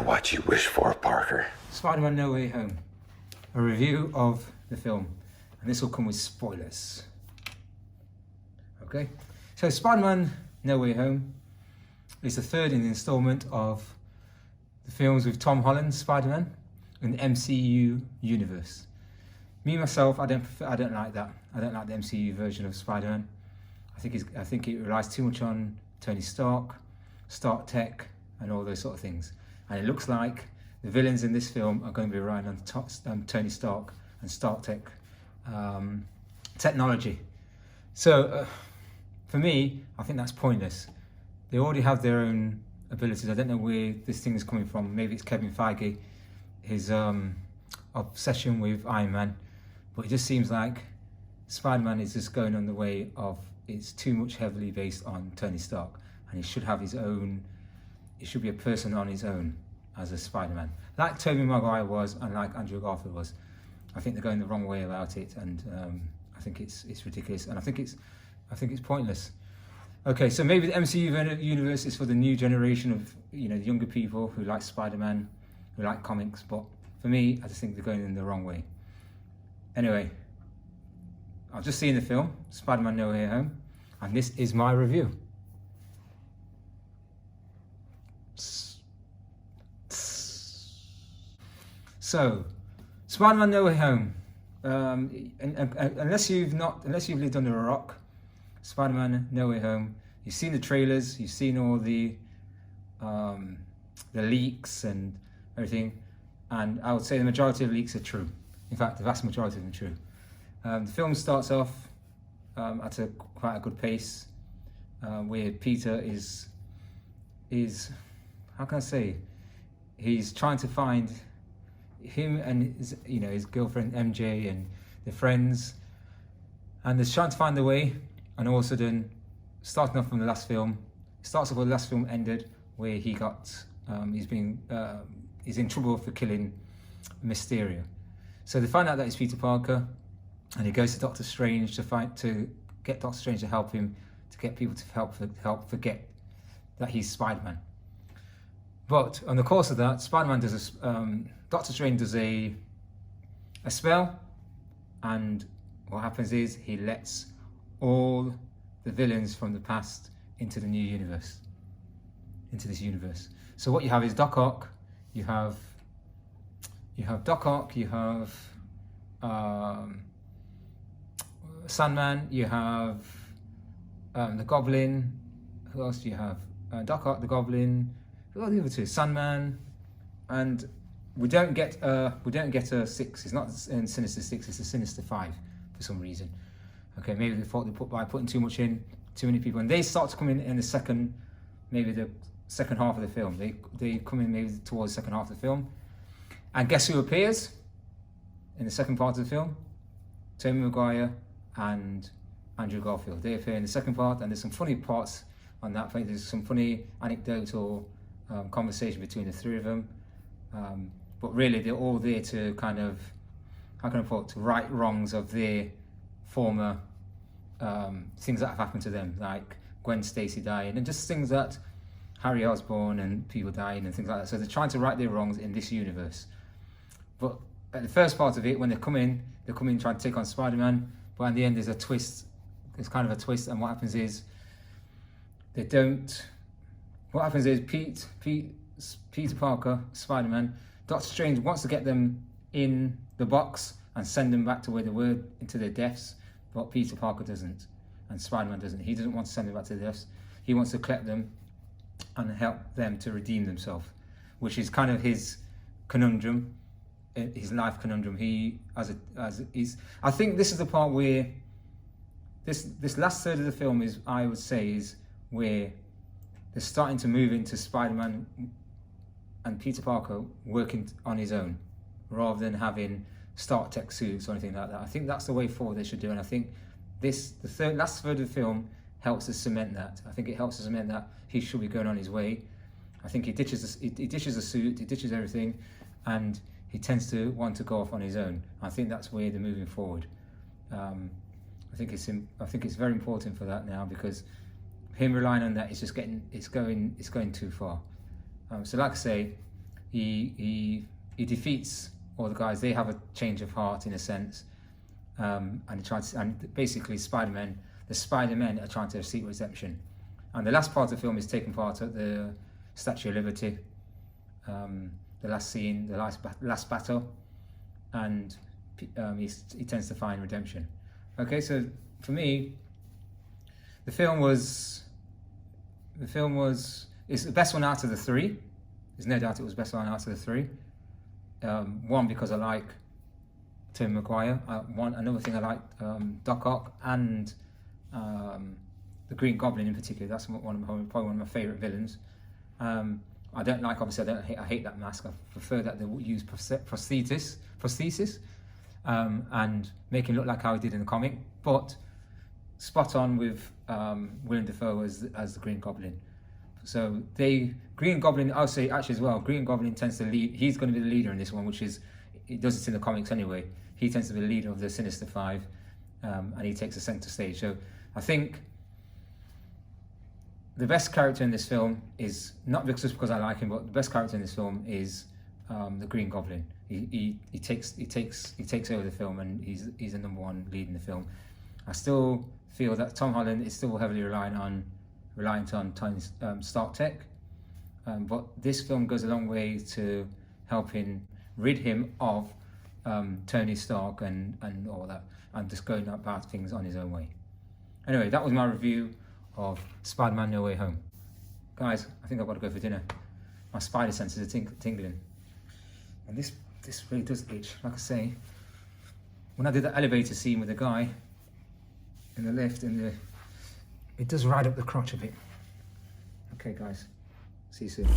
what you wish for, Parker. Spider-Man No Way Home. A review of the film. And this will come with spoilers. Okay? So Spider-Man No Way Home is the third in the installment of the films with Tom Holland's Spider-Man in the MCU universe. Me myself, I don't like that. I don't like the MCU version of Spider-Man. I think it relies too much on Tony Stark, Stark Tech, and all those sort of things. And it looks like the villains in this film are going to be relying on Tony Stark and Stark Tech technology. So for me, I think that's pointless. They already have their own abilities. I don't know where this thing is coming from. Maybe it's Kevin Feige, his obsession with Iron Man. But it just seems like Spider-Man is just going on the way of, it's too much heavily based on Tony Stark. And he should have his own, he should be a person on his own as a Spider-Man. Like Tobey Maguire was and like Andrew Garfield was. I think they're going the wrong way about it, and I think it's ridiculous, and I think it's pointless. Okay, so maybe the MCU universe is for the new generation of, you know, younger people who like Spider-Man, who like comics, but for me, I just think they're going in the wrong way. Anyway, I've just seen the film, Spider-Man No Way Home, and this is my review. So, Spider-Man No Way Home. Unless you've lived under a rock, Spider-Man No Way Home. You've seen the trailers. You've seen all the leaks and everything. And I would say the majority of leaks are true. In fact, the vast majority of them are true. The film starts off at quite a good pace, where Peter is how can I say? He's trying to find him and his girlfriend MJ and the friends, and they're trying to find the way. And all of a sudden, starting off from the last film, it starts off where the last film ended, where he got he's in trouble for killing Mysterio. So they find out that it's Peter Parker, and he goes to Doctor Strange to get Doctor Strange to help him, to get people to help forget that he's Spider-Man. But on the course of that, Spider-Man does Doctor Strange does a spell, and what happens is he lets all the villains from the past into the new universe, into this universe. So what you have is Doc Ock, you have Doc Ock, you have Sandman, you have the Goblin. Who else do you have? Doc Ock, the Goblin. Who are the other two? Sandman, and we don't get a 6. It's not in Sinister 6. It's a Sinister 5 for some reason. Okay, maybe they thought by putting too much in, too many people, and they start to come in the second half of the film. They come in maybe towards the second half of the film, and guess who appears in the second part of the film? Tobey Maguire and Andrew Garfield. They appear in the second part, and there's some funny parts on that. There's some funny anecdotal conversation between the three of them, but really they're all there to kind of, how can I put it, to right wrongs of their former things that have happened to them, like Gwen Stacy dying, and just things that Harry Osborn and people dying and things like that. So they're trying to right their wrongs in this universe. But at the first part of it, when they come in trying to take on Spider-Man, but at the end there's a twist. There's kind of a twist, and what happens is Peter Parker, Spider-Man, Doctor Strange wants to get them in the box and send them back to where they were, into their deaths, but Peter Parker doesn't, and Spider-Man doesn't. He doesn't want to send them back to their deaths. He wants to collect them and help them to redeem themselves, which is kind of his conundrum, his life conundrum. I think this is the part where this last third of the film is, I would say, is where they're starting to move into Spider-Man and Peter Parker working on his own, rather than having Stark Tech suits or anything like that. I think that's the way forward they should do, and I think the last third of the film helps to cement that. I think it helps to cement that he should be going on his way. I think he ditches the suit, he ditches everything, and he tends to want to go off on his own. I think that's where they're moving forward. I think it's very important for that now, because him relying on that is just going too far. So like I say, he defeats all the guys. They have a change of heart in a sense, and he tries to, and basically the Spider-Men are trying to seek redemption. And the last part of the film is taking part at the Statue of Liberty, the last scene, the last battle, and he tends to find redemption. Okay, so for me, the film was it's the best one out of the three. There's no doubt it was the best one out of the three. One, because I like Tobey Maguire. Another thing I like Doc Ock and the Green Goblin in particular. That's probably one of my favourite villains. I don't like, obviously, I hate that mask. I prefer that they use prosthesis and make him look like how he did in the comic. But spot on with Willem Dafoe as the Green Goblin. So Green Goblin, I'll say actually as well, Green Goblin tends to lead. He's going to be the leader in this one, which is, he does it in the comics anyway. He tends to be the leader of the Sinister Five, and he takes the centre stage. So I think the best character in this film is, not just because I like him, but the best character in this film is the Green Goblin. He takes over the film, and he's the number one lead in the film. I still feel that Tom Holland is still heavily reliant on Tony Stark tech, but this film goes a long way to helping rid him of Tony Stark and all that, and just going about things on his own way. Anyway, that was my review of Spider-Man No Way Home. Guys, I think I've got to go for dinner. My spider senses are tingling. And this really does itch. Like I say, when I did the elevator scene with the guy in the lift, it does ride up the crotch a bit. Okay guys, see you soon.